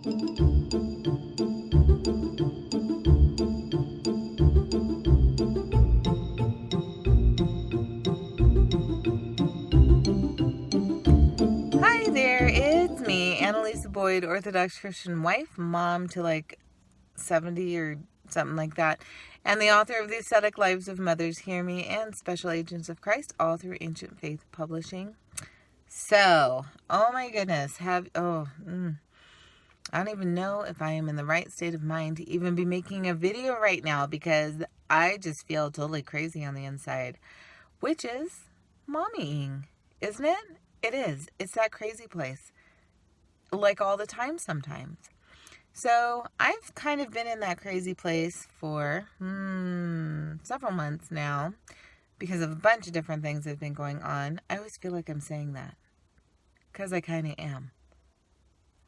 Hi there, it's me, Annalisa Boyd, Orthodox Christian wife, mom to like 70 or something like that, and the author of the Ascetic Lives of Mothers Hear Me and Special Agents of Christ, all through Ancient Faith Publishing. So, oh my goodness, I don't even know if I am in the right state of mind to even be making a video right now, because I just feel totally crazy on the inside, which is mommying, isn't it? It is. It's that crazy place, like all the time sometimes. So I've kind of been in that crazy place for several months now because of a bunch of different things that have been going on. I always feel like I'm saying that because I kind of am.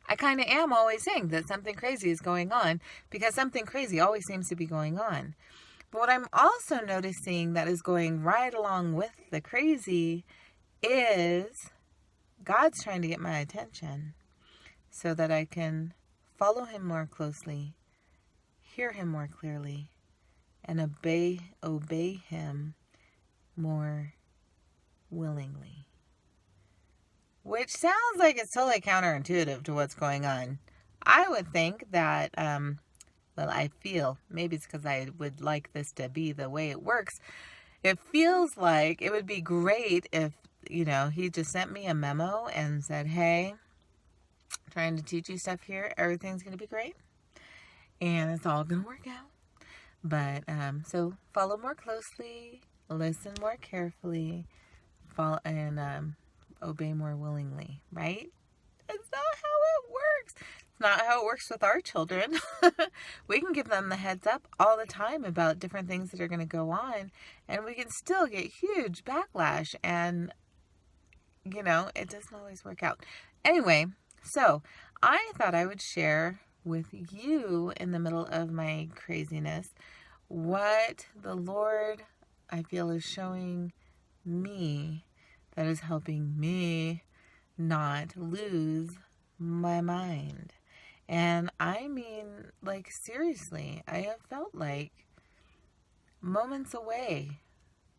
I kind of am always saying that something crazy is going on because something crazy always seems to be going on. But what I'm also noticing that is going right along with the crazy is God's trying to get my attention so that I can follow him more closely, hear him more clearly, and obey him more willingly. Which sounds like it's totally counterintuitive to what's going on. I would think that, I feel, maybe it's because I would like this to be the way it works. It feels like it would be great if, he just sent me a memo and said, hey, trying to teach you stuff here. Everything's going to be great. And it's all going to work out. But, so follow more closely, listen more carefully, follow, and obey more willingly, right? That's not how it works. It's not how it works with our children. We can give them the heads up all the time about different things that are going to go on, and we can still get huge backlash, and, it doesn't always work out. Anyway, so I thought I would share with you in the middle of my craziness what the Lord, I feel, is showing me that is helping me not lose my mind. And I mean, like, seriously, I have felt like moments away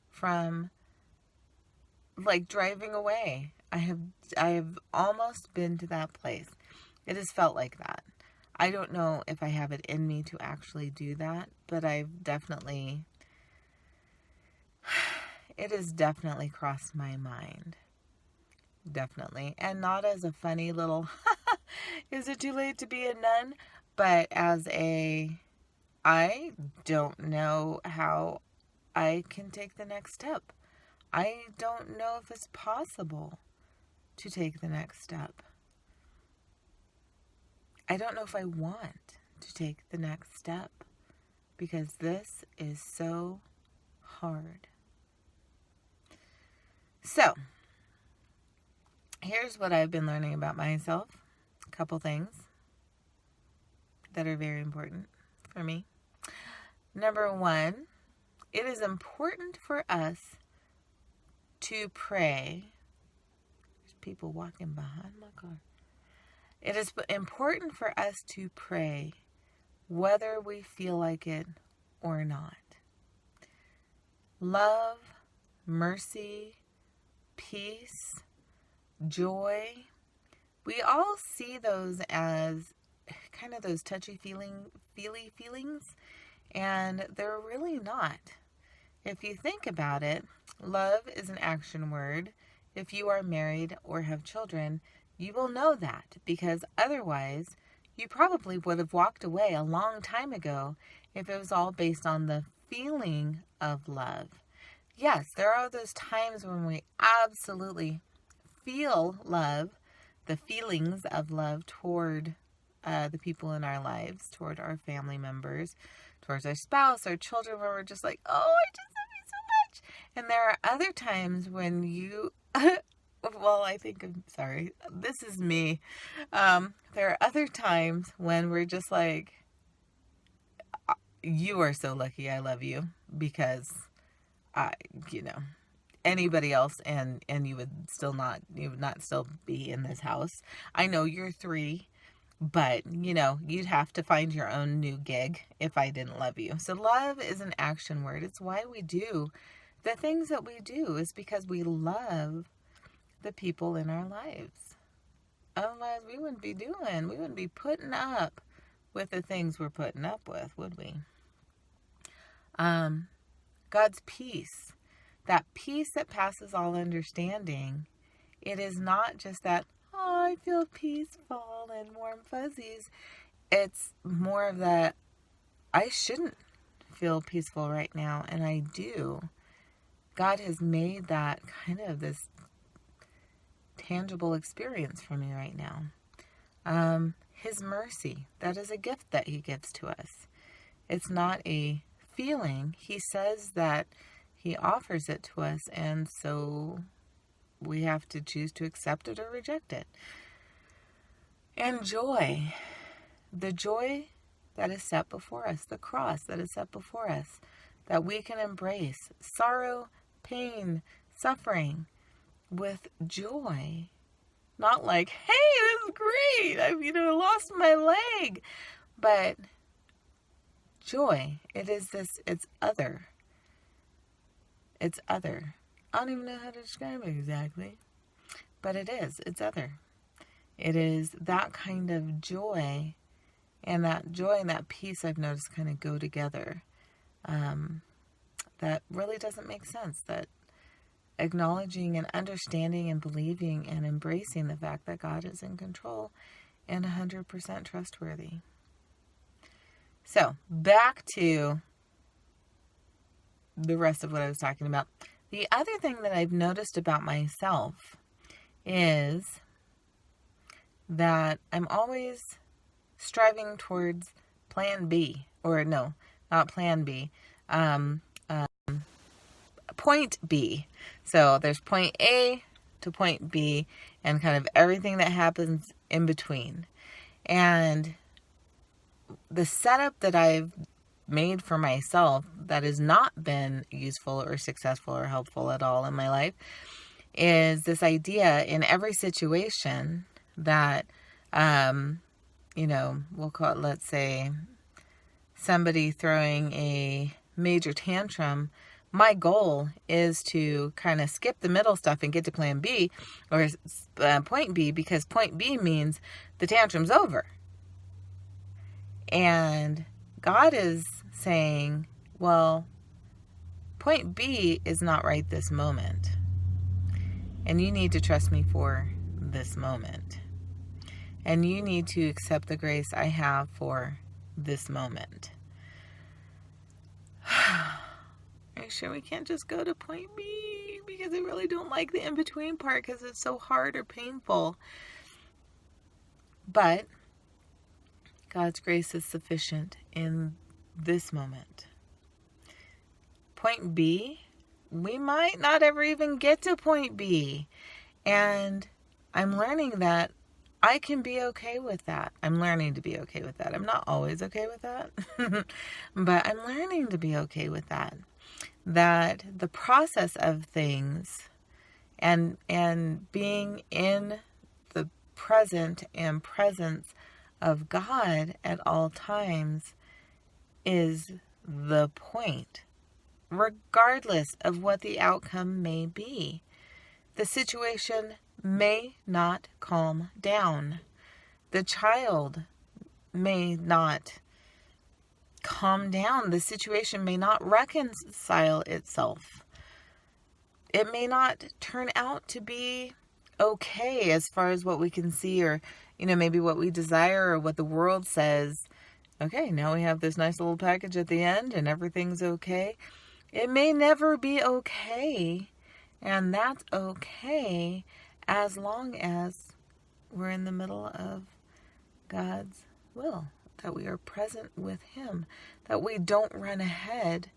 from, like, driving away. I have almost been to that place. It has felt like that. I don't know if I have it in me to actually do that, but it has definitely crossed my mind. Definitely. And not as a funny little, is it too late to be a nun? But as I don't know how I can take the next step. I don't know if it's possible to take the next step. I don't know if I want to take the next step because this is so hard. So, here's what I've been learning about myself. A couple things that are very important for me. Number one, it is important for us to pray. There's people walking behind my car. It is important for us to pray whether we feel like it or not. Love, mercy, peace, joy, we all see those as kind of those feely feelings, and they're really not. If you think about it, love is an action word. If you are married or have children, you will know that, because otherwise you probably would have walked away a long time ago if it was all based on the feeling of love. Yes, there are those times when we absolutely feel love, the feelings of love toward the people in our lives, toward our family members, towards our spouse, our children, where we're just like, oh, I just love you so much. And there are other times when you, sorry, this is me. There are other times when we're just like, you are so lucky I love you, because anybody else and you would not still be in this house. I know you're 3. But, you'd have to find your own new gig if I didn't love you. So love is an action word. It's why we do the things that we do, is because we love the people in our lives. Otherwise, we wouldn't be putting up with the things we're putting up with, would we? God's peace, that peace that passes all understanding, it is not just that, oh, I feel peaceful and warm fuzzies. It's more of that, I shouldn't feel peaceful right now, and I do. God has made that kind of this tangible experience for me right now. His mercy, that is a gift that he gives to us. It's not a feeling. He says that he offers it to us, and so we have to choose to accept it or reject it. And joy, the joy that is set before us, the cross that is set before us, that we can embrace sorrow, pain, suffering with joy. Not like, hey, this is great, I've lost my leg. But joy, it's other. It's other. I don't even know how to describe it exactly, but it's other. It is that kind of joy, and that peace I've noticed kind of go together. That really doesn't make sense. That acknowledging and understanding and believing and embracing the fact that God is in control and 100% trustworthy. So, back to the rest of what I was talking about. The other thing that I've noticed about myself is that I'm always striving towards plan B, or no, not plan B, point B. So there's point A to point B, and kind of everything that happens in between. And the setup that I've made for myself that has not been useful or successful or helpful at all in my life is this idea in every situation that, we'll call it, let's say, somebody throwing a major tantrum. My goal is to kind of skip the middle stuff and get to plan B or point B, because point B means the tantrum's over. And God is saying, well, point B is not right this moment. And you need to trust me for this moment. And you need to accept the grace I have for this moment. Are you sure we can't just go to point B? Because I really don't like the in-between part because it's so hard or painful. But God's grace is sufficient in this moment. Point B, we might not ever even get to point B. And I'm learning that I can be okay with that. I'm learning to be okay with that. I'm not always okay with that. But I'm learning to be okay with that. That the process of things and being in the present and presence of God at all times is the point, regardless of what the outcome may be. The situation may not calm down. The child may not calm down. The situation may not reconcile itself. It may not turn out to be okay as far as what we can see, or maybe what we desire, or what the world says. Okay, now we have this nice little package at the end and everything's okay. It may never be okay, and that's okay as long as we're in the middle of God's will, that we are present with Him, that we don't run ahead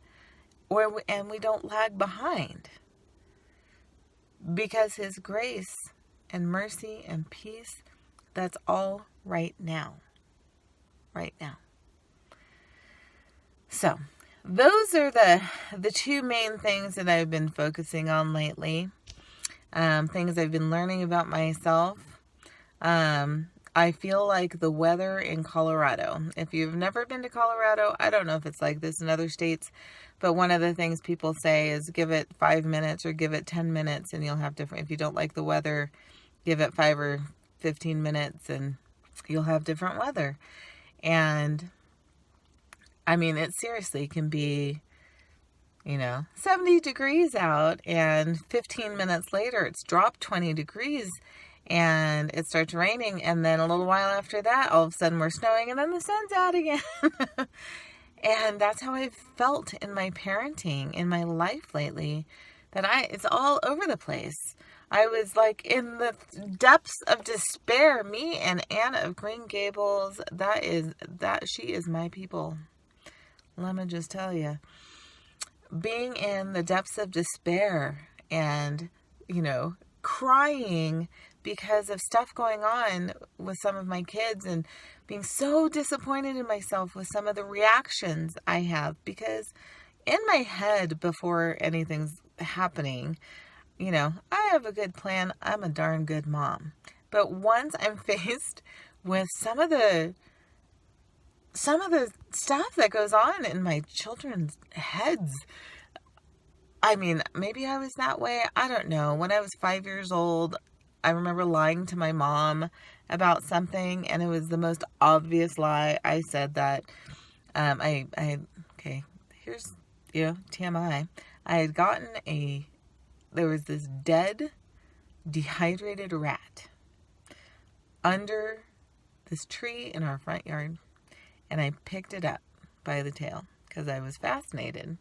and we don't lag behind, because His grace and mercy and peace, that's all right now. Right now. So, those are the two main things that I've been focusing on lately. Things I've been learning about myself. I feel like the weather in Colorado, if you've never been to Colorado, I don't know if it's like this in other states, but one of the things people say is give it 5 minutes or give it 10 minutes and you'll have different, if you don't like the weather, give it 5 or 15 minutes and you'll have different weather. And I mean, it seriously can be, 70 degrees out and 15 minutes later it's dropped 20 degrees and it starts raining, and then a little while after that all of a sudden we're snowing and then the sun's out again. And that's how I've felt in my parenting, in my life lately, that it's all over the place. I was like in the depths of despair. Me and Anna of Green Gables, she is my people. Let me just tell you, being in the depths of despair and, crying because of stuff going on with some of my kids and being so disappointed in myself with some of the reactions I have, because in my head before anything's happening, I have a good plan. I'm a darn good mom. But once I'm faced with some of the stuff that goes on in my children's heads, I mean, maybe I was that way. I don't know. When I was 5 years old, I remember lying to my mom about something, and it was the most obvious lie. I said that okay, here's, TMI. I had gotten there was this dead, dehydrated rat under this tree in our front yard, and I picked it up by the tail because I was fascinated.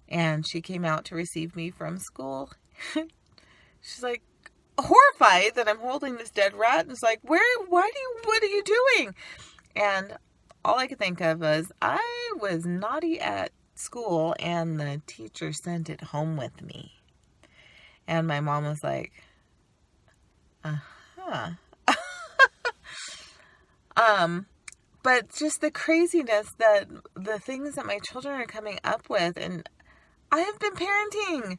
And she came out to receive me from school. She's like horrified that I'm holding this dead rat. And it's like, what are you doing? And all I could think of was I was naughty at school and the teacher sent it home with me. And my mom was like, uh-huh. But just the craziness that the things that my children are coming up with, and I have been parenting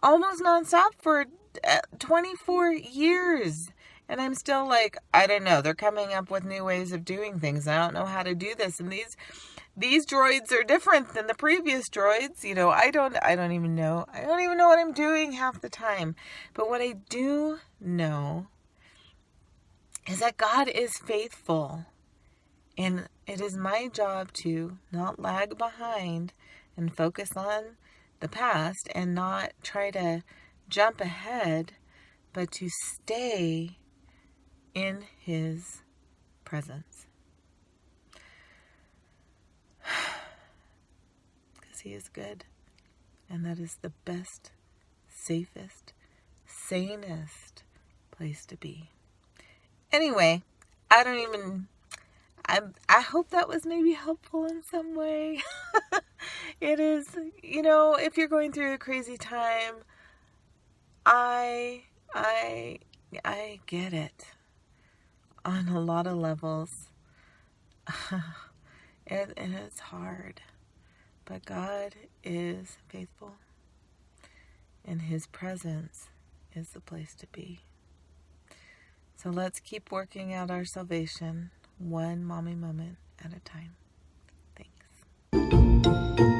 almost nonstop for 24 years. And I'm still like, I don't know. They're coming up with new ways of doing things. I don't know how to do this. And these droids are different than the previous droids. I don't even know. I don't even know what I'm doing half the time. But what I do know is that God is faithful. And it is my job to not lag behind and focus on the past and not try to jump ahead, but to stay in His presence. Because He is good. And that is the best, safest, sanest place to be. Anyway, I hope that was maybe helpful in some way. It is, if you're going through a crazy time, I get it on a lot of levels. And it's hard, but God is faithful, and His presence is the place to be. So let's keep working out our salvation one mommy moment at a time. Thanks.